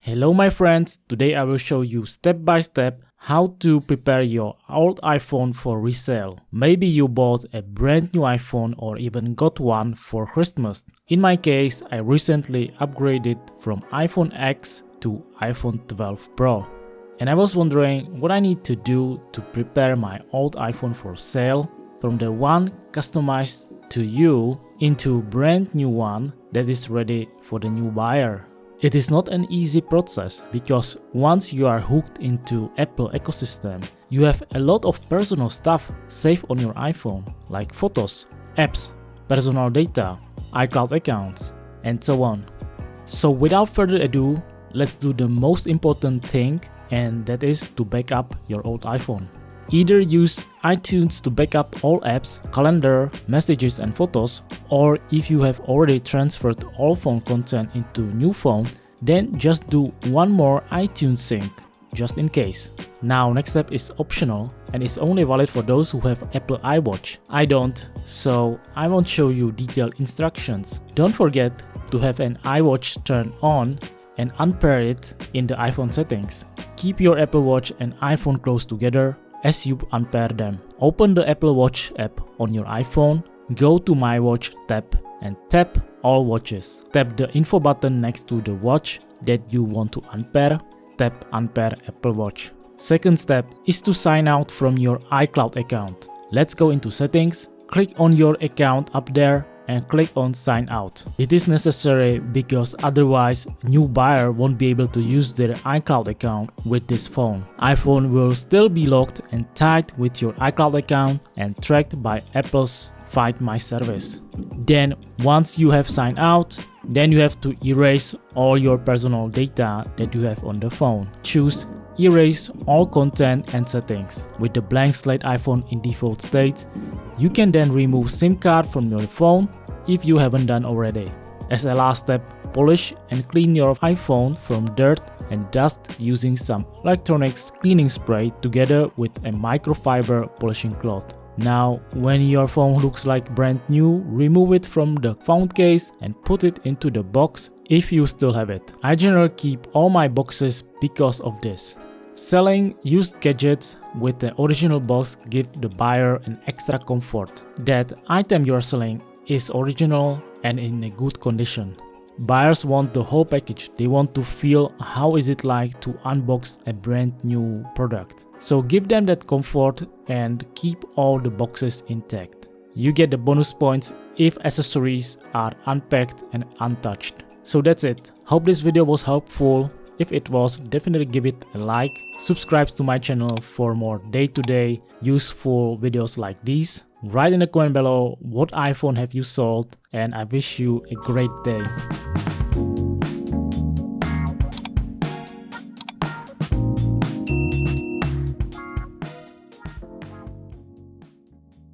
Hello my friends, today I will show you step by step how to prepare your old iPhone for resale. Maybe you bought a brand new iPhone or even got one for Christmas. In my case, I recently upgraded from iPhone X to iPhone 12 Pro. And I was wondering what I need to do to prepare my old iPhone for sale from the one customized to you into brand new one that is ready for the new buyer. It is not an easy process because once you are hooked into Apple ecosystem, you have a lot of personal stuff saved on your iPhone, like photos, apps, personal data, iCloud accounts, and so on. So without further ado, let's do the most important thing, and that is to back up your old iPhone. Either use iTunes to back up all apps, calendar, messages and photos, or if you have already transferred all phone content into new phone, then just do one more iTunes sync, just in case. Now next step is optional and is only valid for those who have Apple iWatch. I don't, so I won't show you detailed instructions. Don't forget to have an iWatch turned on and unpair it in the iPhone settings. Keep your Apple Watch and iPhone close together as you unpair them. Open the Apple Watch app on your iPhone, go to My Watch tab and tap All Watches. Tap the info button next to the watch that you want to unpair, tap Unpair Apple Watch. Second step is to sign out from your iCloud account. Let's go into settings, click on your account up there and click on sign out. It is necessary because otherwise new buyer won't be able to use their iCloud account with this phone. iPhone will still be locked and tied with your iCloud account and tracked by Apple's Find My service. Then once you have signed out, then you have to erase all your personal data that you have on the phone. Choose Erase all content and settings. With the blank slate iPhone in default state, you can then remove SIM card from your phone if you haven't done already. As a last step, polish and clean your iPhone from dirt and dust using some electronics cleaning spray together with a microfiber polishing cloth. Now, when your phone looks like brand new, remove it from the phone case and put it into the box if you still have it. I generally keep all my boxes because of this. Selling used gadgets with the original box gives the buyer an extra comfort that item you are selling is original and in a good condition. Buyers want the whole package. They want to feel how is it like to unbox a brand new product. So give them that comfort and keep all the boxes intact. You get the bonus points if accessories are unpacked and untouched. So that's it. Hope this video was helpful. If it was, definitely give it a like. Subscribe to my channel for more day-to-day useful videos like these. Write in the comment below what iPhone have you sold, and I wish you a great day.